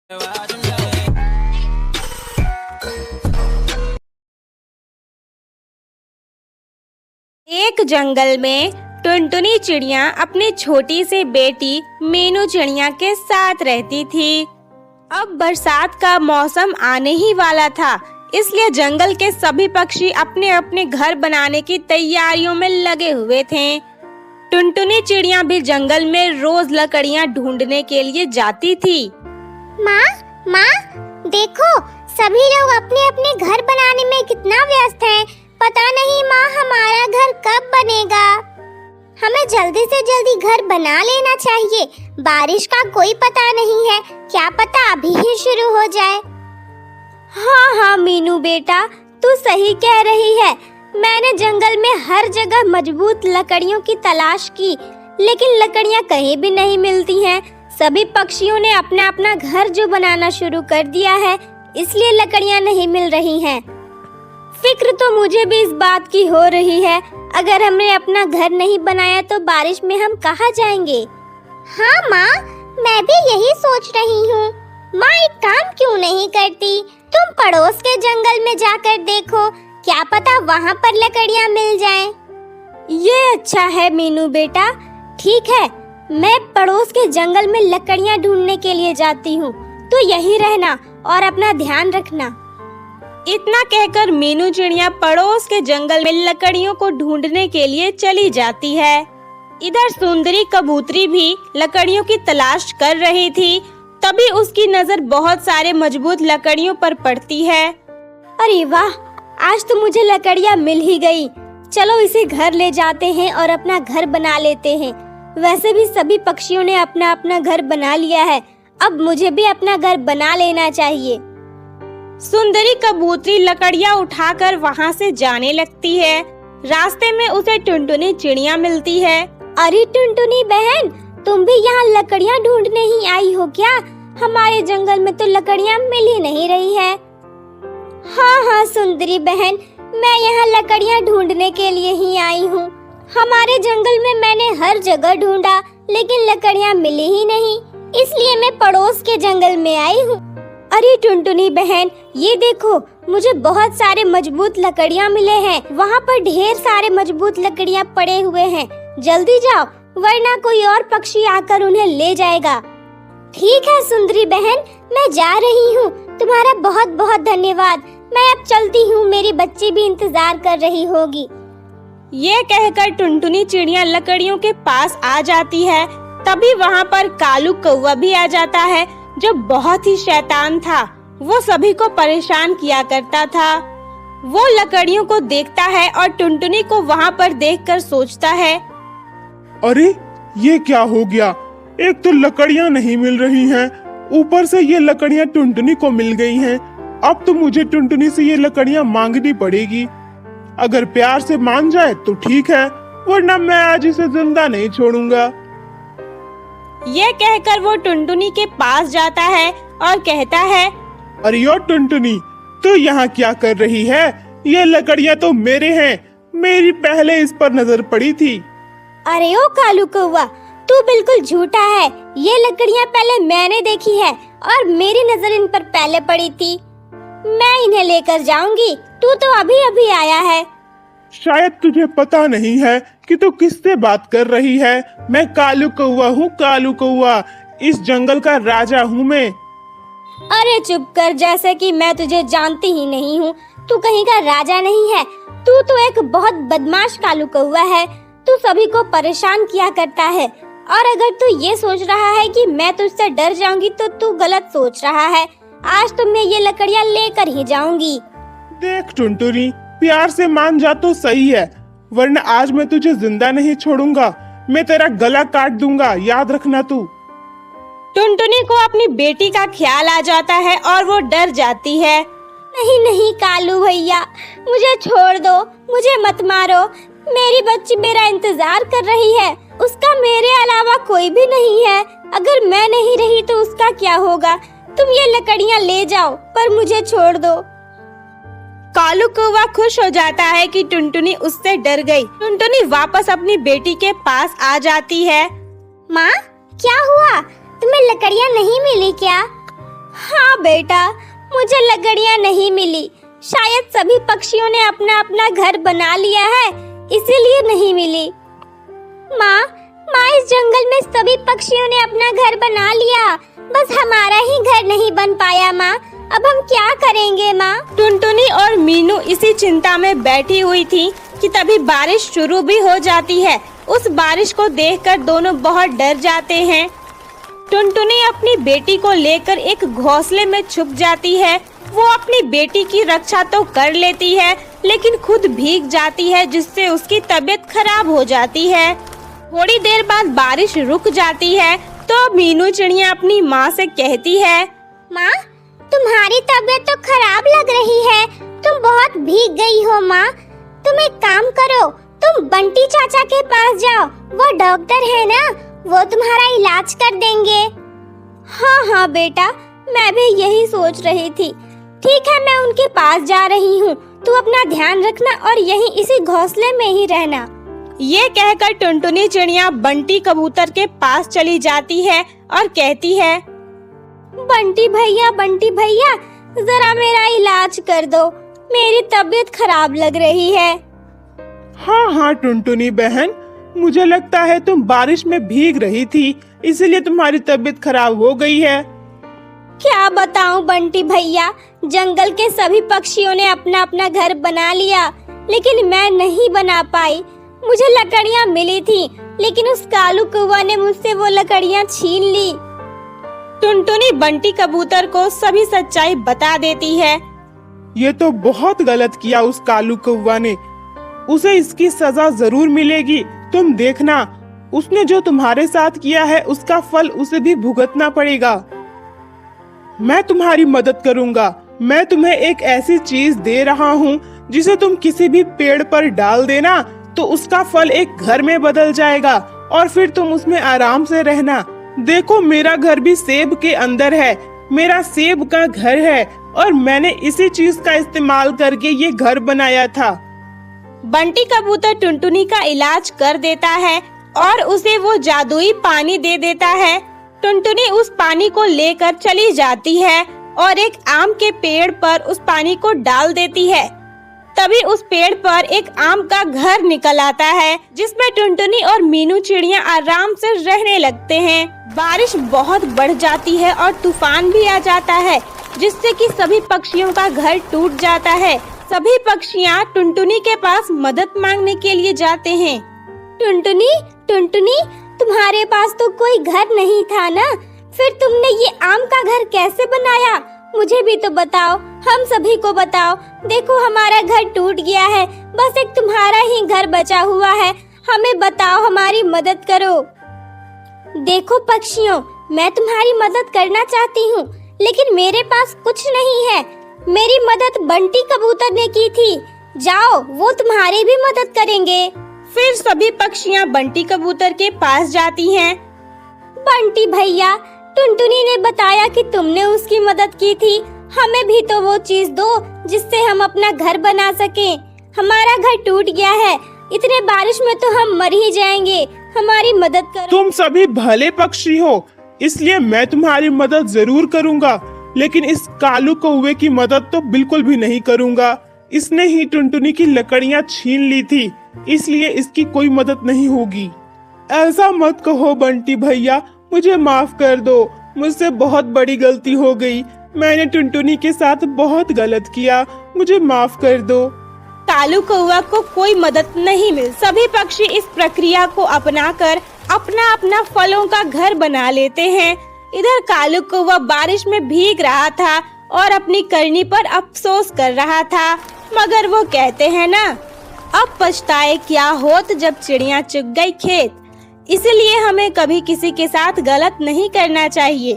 एक जंगल में टुनटुनी चिड़िया अपनी छोटी सी बेटी मीनू चिड़िया के साथ रहती थी। अब बरसात का मौसम आने ही वाला था, इसलिए जंगल के सभी पक्षी अपने अपने घर बनाने की तैयारियों में लगे हुए थे। टुनटुनी चिड़िया भी जंगल में रोज लकड़ियां ढूंढने के लिए जाती थी। माँ, देखो सभी लोग अपने अपने घर बनाने में कितना व्यस्त हैं। पता नहीं माँ हमारा घर कब बनेगा। हमें जल्दी से जल्दी घर बना लेना चाहिए। बारिश का कोई पता नहीं है, क्या पता अभी ही शुरू हो जाए। हाँ मीनू बेटा, तू सही कह रही है। मैंने जंगल में हर जगह मजबूत लकड़ियों की तलाश की, लेकिन लकड़ियाँ कहीं भी नहीं मिलती हैं। सभी पक्षियों ने अपना अपना घर जो बनाना शुरू कर दिया है, इसलिए लकड़ियाँ नहीं मिल रही हैं। फिक्र तो मुझे भी इस बात की हो रही है, अगर हमने अपना घर नहीं बनाया तो बारिश में हम कहाँ जाएंगे। हाँ माँ, मैं भी यही सोच रही हूँ। माँ एक काम क्यों नहीं करती, तुम पड़ोस के जंगल में जाकर देखो, क्या पता वहाँ पर लकड़ियाँ मिल जाएं। ये अच्छा है मीनू बेटा, ठीक है, मैं पड़ोस के जंगल में लकड़ियाँ ढूंढने के लिए जाती हूँ, तो यहीं रहना और अपना ध्यान रखना। इतना कहकर मीनू चिड़िया पड़ोस के जंगल में लकड़ियों को ढूंढने के लिए चली जाती है। इधर सुंदरी कबूतरी भी लकड़ियों की तलाश कर रही थी। तभी उसकी नजर बहुत सारे मजबूत लकड़ियों पर पड़ती है। अरे वाह, आज तो मुझे लकड़ियाँ मिल ही गई। चलो इसे घर ले जाते हैं और अपना घर बना लेते हैं। वैसे भी सभी पक्षियों ने अपना अपना घर बना लिया है, अब मुझे भी अपना घर बना लेना चाहिए। सुंदरी कबूतरी लकड़ियाँ उठाकर वहाँ से जाने लगती है। रास्ते में उसे टुनटुनी चिड़िया मिलती है। अरे टुनटुनी बहन, तुम भी यहाँ लकड़ियाँ ढूंढने ही आई हो क्या? हमारे जंगल में तो लकड़ियाँ मिल ही नहीं रही है। हाँ सुंदरी बहन, मैं यहाँ लकड़ियाँ ढूंढने के लिए ही आई हूँ। हमारे जंगल में मैंने हर जगह ढूंढा, लेकिन लकड़ियाँ मिली ही नहीं, इसलिए मैं पड़ोस के जंगल में आई हूँ। अरे टुनटुनी बहन, ये देखो, मुझे बहुत सारे मजबूत लकड़ियाँ मिले हैं। वहाँ पर ढेर सारे मजबूत लकड़ियाँ पड़े हुए हैं। जल्दी जाओ, वरना कोई और पक्षी आकर उन्हें ले जाएगा। ठीक है सुंदरी बहन, मैं जा रही हूँ। तुम्हारा बहुत बहुत धन्यवाद। मैं अब चलती हूँ, मेरी बच्ची भी इंतजार कर रही होगी। ये कहकर टुनटुनी चिड़िया लकड़ियों के पास आ जाती है। तभी वहाँ पर कालू कौवा भी आ जाता है, जो बहुत ही शैतान था। वो सभी को परेशान किया करता था। वो लकड़ियों को देखता है और टुनटुनी को वहाँ पर देखकर सोचता है, अरे ये क्या हो गया, एक तो लकड़ियाँ नहीं मिल रही हैं, ऊपर से ये लकड़ियाँ टुनटुनी को मिल गई हैं। अब तो मुझे टुनटुनी से ये लकड़ियाँ मांगनी पड़ेगी। अगर प्यार से मान जाए तो ठीक है, वरना मैं आज इसे जिंदा नहीं छोड़ूंगा। ये कहकर वो टुनटुनी के पास जाता है और कहता है, अरे ओ टुनटुनी, तू यहाँ क्या कर रही है? ये लकड़ियाँ तो मेरे हैं, मेरी पहले इस पर नजर पड़ी थी। अरे ओ कालू कौवा, तू बिल्कुल झूठा है। ये लकड़ियाँ पहले मैंने देखी है और मेरी नजर इन पर पहले पड़ी थी। मैं इन्हें लेकर जाऊंगी, तू तो अभी अभी आया है। शायद तुझे पता नहीं है कि तू किससे बात कर रही है। मैं कालू कौवा हूँ, कालू कौवा, इस जंगल का राजा हूँ मैं। अरे चुप कर, जैसे कि मैं तुझे जानती ही नहीं हूँ। तू कहीं का राजा नहीं है, तू तो एक बहुत बदमाश कालू कौवा है। तू सभी को परेशान किया करता है, और अगर तू ये सोच रहा है कि मैं तुझसे डर जाऊंगी तो तू गलत सोच रहा है। आज तो मैं ये लकड़ियाँ लेकर ही जाऊंगी। देख टुनटुनी, प्यार से मान जा तो सही है, वरना आज मैं तुझे जिंदा नहीं छोड़ूंगा। मैं तेरा गला काट दूंगा, याद रखना तू। टुनटुनी को अपनी बेटी का ख्याल आ जाता है और वो डर जाती है। नहीं कालू भैया, मुझे छोड़ दो, मुझे मत मारो। मेरी बच्ची मेरा इंतजार कर रही है, उसका मेरे अलावा कोई भी नहीं है। अगर मैं नहीं रही तो उसका क्या होगा? तुम ये लकड़ियाँ ले जाओ, पर मुझे छोड़ दो। कालू कौवा खुश हो जाता है कि टुनटुनी उससे डर गई। टुनटुनी वापस अपनी बेटी के पास आ जाती है। माँ, क्या हुआ? तुम्हें लकड़ियाँ नहीं मिली क्या? हाँ बेटा, मुझे लकड़ियाँ नहीं मिली। शायद सभी पक्षियों ने अपना अपना घर बना लिया है, इसीलिए नहीं मिली। माँ, इस जंगल में सभी पक्षियों ने अपना घर बना लिया, बस हमारा ही घर नहीं बन पाया माँ। अब हम क्या करेंगे माँ? टुनटुनी और मीनू इसी चिंता में बैठी हुई थी कि तभी बारिश शुरू भी हो जाती है। उस बारिश को देखकर दोनों बहुत डर जाते हैं। टुनटुनी अपनी बेटी को लेकर एक घोंसले में छुप जाती है। वो अपनी बेटी की रक्षा तो कर लेती है, लेकिन खुद भीग जाती है, जिससे उसकी तबीयत खराब हो जाती है। थोड़ी देर बाद बारिश रुक जाती है तो मीनू चिड़िया अपनी माँ से कहती है, माँ, तुम्हारी तबीयत तो खराब लग रही है, तुम बहुत भीग गई हो माँ। तुम एक काम करो, तुम बंटी चाचा के पास जाओ, वो डॉक्टर है ना, वो तुम्हारा इलाज कर देंगे। हाँ बेटा, मैं भी यही सोच रही थी। ठीक है, मैं उनके पास जा रही हूँ। तू अपना ध्यान रखना और यहीं इसी घोंसले में ही रहना। ये कहकर टुनटुनी चिड़िया बंटी कबूतर के पास चली जाती है और कहती है, बंटी भैया, जरा मेरा इलाज कर दो, मेरी तबीयत खराब लग रही है। हाँ टुनटुनी बहन, मुझे लगता है तुम बारिश में भीग रही थी, इसलिए तुम्हारी तबीयत खराब हो गई है। क्या बताऊं बंटी भैया, जंगल के सभी पक्षियों ने अपना अपना घर बना लिया, लेकिन मैं नहीं बना पाई। मुझे लकड़ियाँ मिली थी, लेकिन उस कालू कौवा ने मुझसे वो लकड़ियाँ छीन ली। टुनटुनी बंटी कबूतर को सभी सच्चाई बता देती है। ये तो बहुत गलत किया उस कालू कौवा ने, उसे इसकी सजा जरूर मिलेगी। तुम देखना, उसने जो तुम्हारे साथ किया है उसका फल उसे भी भुगतना पड़ेगा। मैं तुम्हारी मदद करूंगा। मैं तुम्हें एक ऐसी चीज दे रहा हूँ जिसे तुम किसी भी पेड़ पर डाल देना तो उसका फल एक घर में बदल जाएगा और फिर तुम उसमें आराम से रहना। देखो, मेरा घर भी सेब के अंदर है, मेरा सेब का घर है और मैंने इसी चीज का इस्तेमाल करके ये घर बनाया था। बंटी कबूतर टुनटुनी का इलाज कर देता है और उसे वो जादुई पानी दे देता है। टुनटुनी उस पानी को लेकर चली जाती है और एक आम के पेड़ पर उस पानी को डाल देती है। तभी उस पेड़ पर एक आम का घर निकल आता है, जिसमें टुनटुनी और मीनू चिड़िया आराम से रहने लगते हैं। बारिश बहुत बढ़ जाती है और तूफान भी आ जाता है, जिससे कि सभी पक्षियों का घर टूट जाता है। सभी पक्षियाँ टुनटुनी के पास मदद मांगने के लिए जाते हैं। टुनटुनी, तुम्हारे पास तो कोई घर नहीं था ना, फिर तुमने ये आम का घर कैसे बनाया? मुझे भी तो बताओ, हम सभी को बताओ। देखो, हमारा घर टूट गया है, बस एक तुम्हारा ही घर बचा हुआ है। हमें बताओ, हमारी मदद करो। देखो पक्षियों, मैं तुम्हारी मदद करना चाहती हूँ, लेकिन मेरे पास कुछ नहीं है। मेरी मदद बंटी कबूतर ने की थी, जाओ, वो तुम्हारी भी मदद करेंगे। फिर सभी पक्षियाँ बंटी कबूतर के पास जाती हैं। बंटी भैया, टुनटुनी ने बताया कि तुमने उसकी मदद की थी, हमें भी तो वो चीज दो जिससे हम अपना घर बना सके। हमारा घर टूट गया है, इतने बारिश में तो हम मर ही जाएंगे, हमारी मदद करो। तुम सभी भले पक्षी हो, इसलिए मैं तुम्हारी मदद जरूर करूंगा, लेकिन इस कालू कौवे की मदद तो बिल्कुल भी नहीं करूंगा। इसने ही टुनटुनी की लकड़ियां छीन ली थी, इसलिए इसकी कोई मदद नहीं होगी। ऐसा मत कहो बंटी भैया, मुझे माफ कर दो, मुझसे बहुत बड़ी गलती हो गई। मैंने टुनटुनी के साथ बहुत गलत किया, मुझे माफ कर दो। कालू कौवा को कोई मदद नहीं मिली। सभी पक्षी इस प्रक्रिया को अपनाकर अपना अपना फलों का घर बना लेते हैं। इधर कालू कौवा बारिश में भीग रहा था और अपनी करनी पर अफसोस कर रहा था, मगर वो कहते हैं ना, अब पछताए क्या होत जब चिड़िया चुग गई खेत। इसलिए हमें कभी किसी के साथ गलत नहीं करना चाहिए।